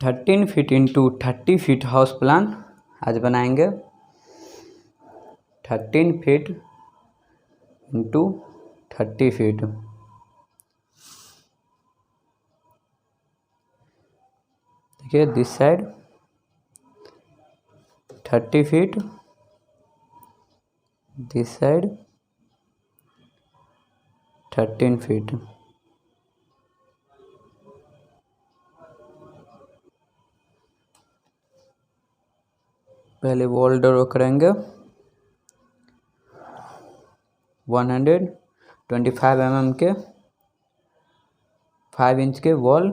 13 feet into 30 feet house plan आज बनाएंगे। 13 feet into 30 feet. देखिए this side 30 feet, this side 13 feet. पहले wall draw करेंगे। 125 mm के 5 इंच के वॉल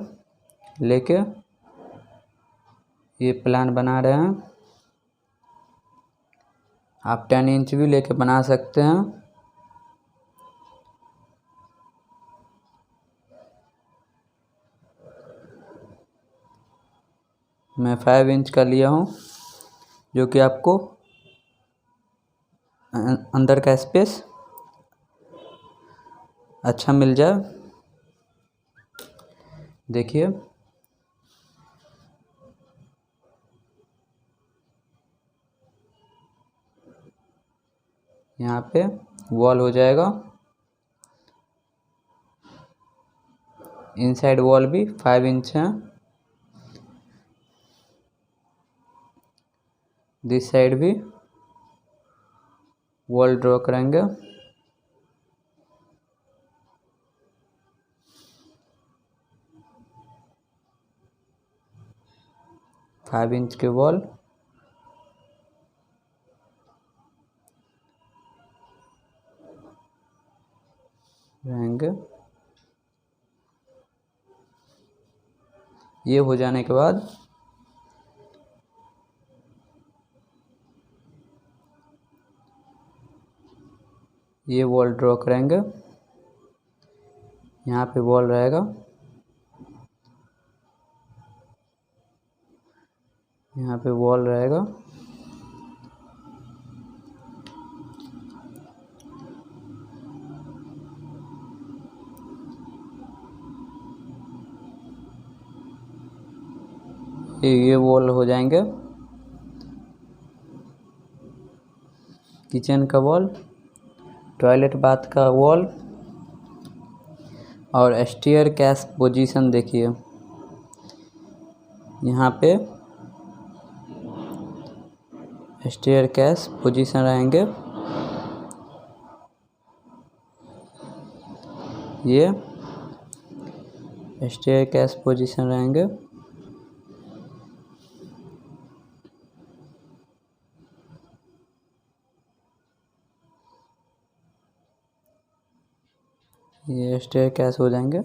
लेके ये प्लान बना रहे हैं। आप 10 इंच भी लेके बना सकते हैं। मैं 5 इंच का लिया हूँ, जो कि आपको अंदर का स्पेस अच्छा मिल जाए। देखिए यहाँ पे वॉल हो जाएगा। इनसाइड वॉल भी 5 इंच है। दिस साइड भी वॉल ड्रॉ करेंगे। फाइव इंच के वॉल रहेंगे। ये हो जाने के बाद ये वॉल ड्रॉ करेंगे। यहाँ पे वॉल रहेगा, यहाँ पे वॉल रहेगा। ये वॉल हो जाएंगे। किचन का वॉल, टॉयलेट बाथ का वॉल और स्टेयर केस पोजीशन देखिए। यहाँ पे स्टेयर केस पोजीशन रहेंगे। ये स्टेयर केस पोजीशन रहेंगे। ये स्टेयर केस हो जाएंगे।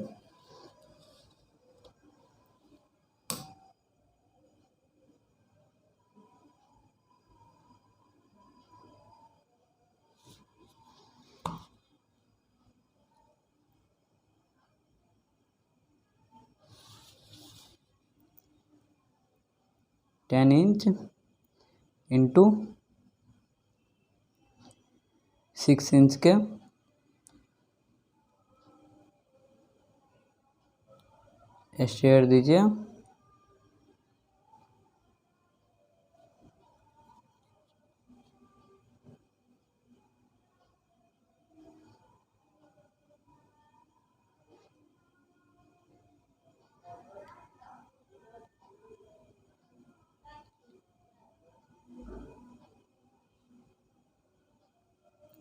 टेन इंच इंटू 6 इंच के स्टेयर दीजिए।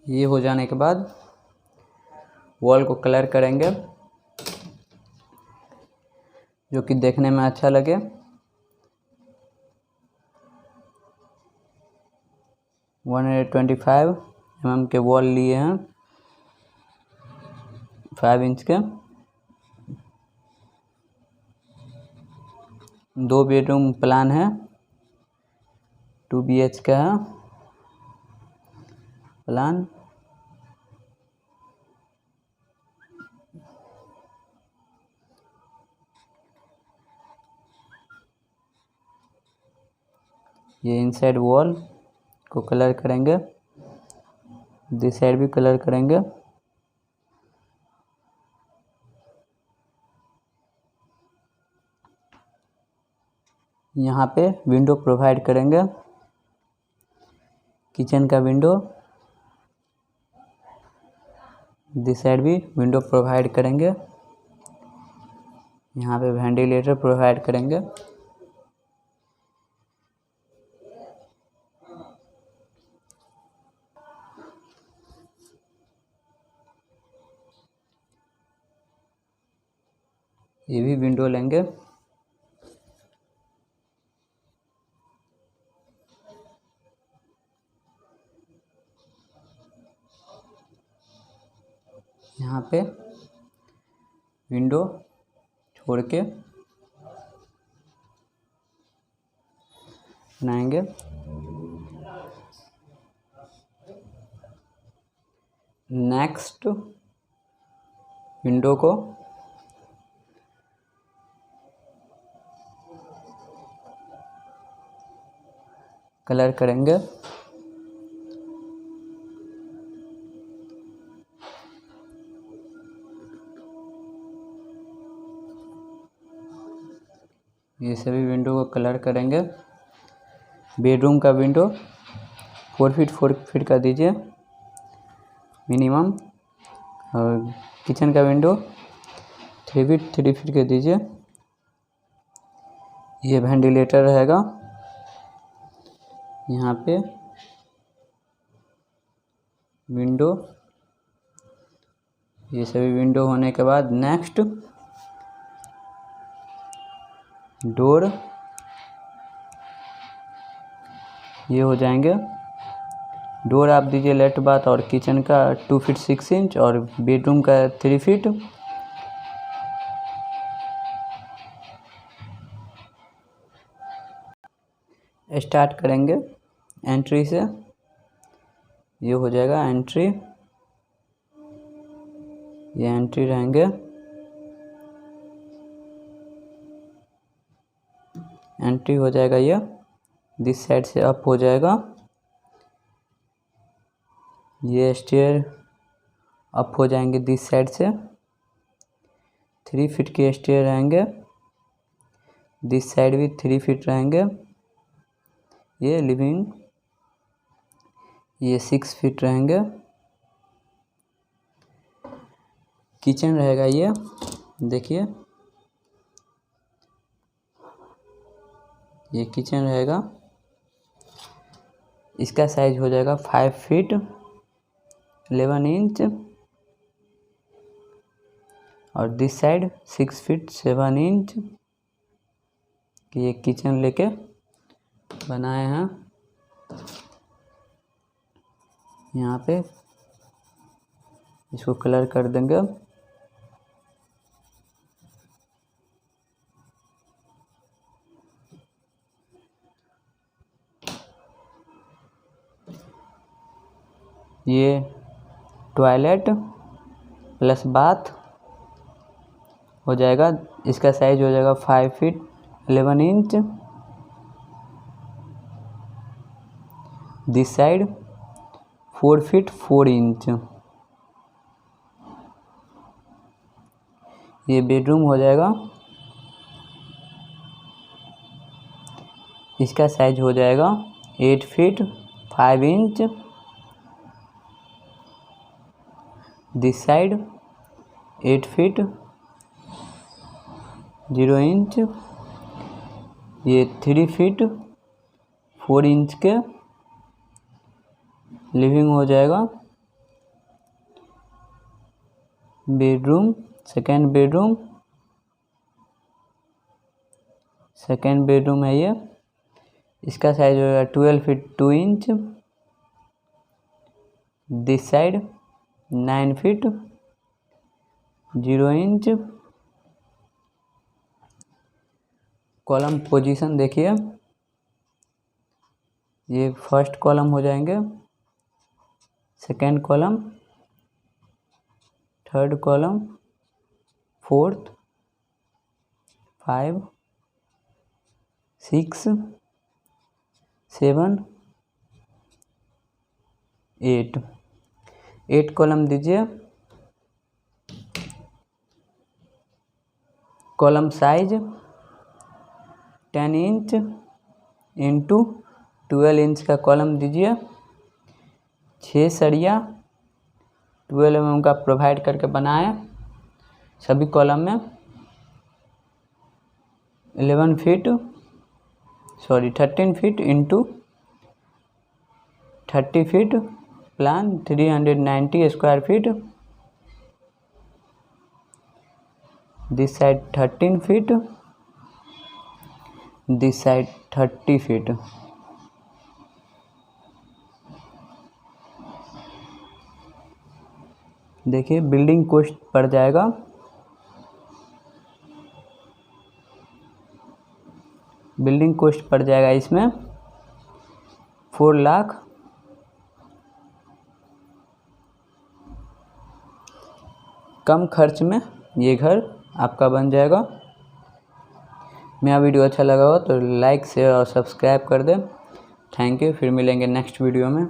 ये हो जाने के बाद वॉल को कलर करेंगे, जो कि देखने में अच्छा लगे। वन 125 mm के वॉल लिए हैं, 5 इंच के। 2 बेडरूम प्लान है, 2 BH का है प्लान। ये इनसाइड वॉल को कलर करेंगे, दिस साइड भी कलर करेंगे। यहाँ पे विंडो प्रोवाइड करेंगे, किचन का विंडो, दिस साइड भी विंडो प्रोवाइड करेंगे। यहाँ पे वेंटिलेटर प्रोवाइड करेंगे। ये भी विंडो लेंगे। यहाँ पे विंडो छोड़ के बनाएंगे। नेक्स्ट विंडो को कलर करेंगे। ये सभी विंडो को कलर करेंगे। बेडरूम का विंडो 4 फीट का दीजिए मिनिमम, और किचन का विंडो 3 फीट का दीजिए। ये वेंटिलेटर रहेगा। यहाँ पे विंडो, ये सभी विंडो होने के बाद नेक्स्ट डोर, ये हो जाएंगे। डोर आप दीजिए लेफ्ट बाथ, और किचन का 2 फीट 6 इंच और बेडरूम का 3 फीट। स्टार्ट करेंगे एंट्री से। ये हो जाएगा एंट्री, ये एंट्री रहेंगे। एंट्री हो जाएगा, ये दिस साइड से अप हो जाएगा। ये स्टेयर अप हो जाएंगे दिस साइड से, 3 फीट के स्टेयर रहेंगे। दिस साइड भी 3 फीट रहेंगे। ये लिविंग, ये 6 फीट रहेंगे। किचन रहेगा, ये देखिए, ये किचन रहेगा। इसका साइज हो जाएगा 5 फीट 11 इंच, और दिस साइड 6 फीट 7 इंच। ये किचन लेके बनाए हैं। यहाँ पे इसको कलर कर देंगे। ये टॉयलेट प्लस बाथ हो जाएगा। इसका साइज हो जाएगा 5 feet 11 inch. This side 4 feet 4 inch. ये बेडरूम हो जाएगा। इसका साइज हो जाएगा 8 feet 5 inch. This side 8 feet 0 inch. ये 3 फीट 4 इंच के लिविंग हो जाएगा। बेडरूम, सेकेंड बेडरूम है ये। इसका साइज होगा 12 feet 2 inch. This side 9 feet 0 inch. Column position देखिए, ये फर्स्ट कॉलम हो जाएंगे, second column, third column, fourth, 5, 6, 7, 8 column दीजिए। Column size 10 inch into 12 inch का कॉलम दीजिए। 6 सरिया 12 mm का प्रोवाइड करके बनाए सभी कॉलम में। 13 feet into 30 feet plan 390 square feet. This side 13 feet, this side 30 feet. देखिए बिल्डिंग कॉस्ट पड़ जाएगा इसमें 4 लाख। कम खर्च में ये घर आपका बन जाएगा। मेरा वीडियो अच्छा लगा हो तो लाइक शेयर और सब्सक्राइब कर दें। Thank you. फिर मिलेंगे नेक्स्ट वीडियो में।